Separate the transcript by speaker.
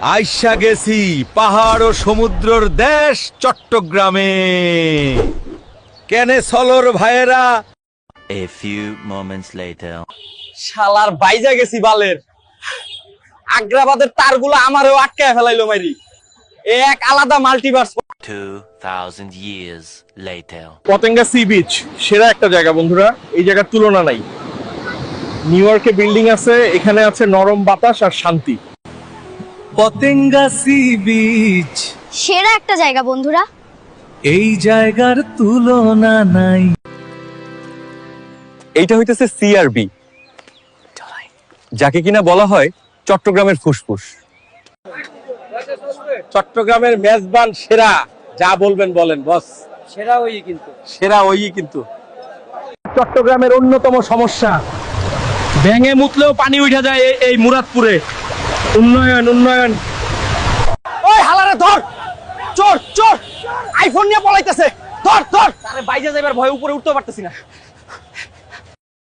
Speaker 1: আইসা গেছি পাহাড় ও সমুদ্রর দেশ চট্টগ্রামে। কেনে সলর ভাইয়েরা?
Speaker 2: A few moments later.
Speaker 3: শালার বাইজা গেছি বালের। আগ্রাবাদের তারগুলো আমারও আটকায় ফেলাইলো মাইরি। এক আলাদা multiverse.
Speaker 2: 2000 years later.
Speaker 4: Patenga sea beach সেরা একটা জায়গা বন্ধুরা, এই জায়গার তুলনা নাই। নিউ ইয়র্কে বিল্ডিং আছে, এখানে আছে নরম বাতাস আর শান্তি।
Speaker 5: পতেঙ্গা সি বিচ
Speaker 6: সেরা একটা জায়গা বন্ধুরা।
Speaker 5: এই জায়গার তুলনা নাই।
Speaker 3: এইটা হইতেছে সিআরবি, যাকে কিনা বলা হয় চট্টগ্রামের ফুসফুস।
Speaker 4: চট্টগ্রামের মেজবান সেরা, যা বলবেন বলেন বস। সেরা ওই কিন্তু চট্টগ্রামের অন্যতম সমস্যা, ব্যাঙে মুতলেও পানি উঠা যায় এই মুরাদপুরে। উন্নয়ন।
Speaker 3: ওই হালারে ধর, চোর আইফোন নিয়ে পলাইতেছে, ধর। আরে বাইজা যাইবার ভয় উপরে উঠতে পারতেছি না।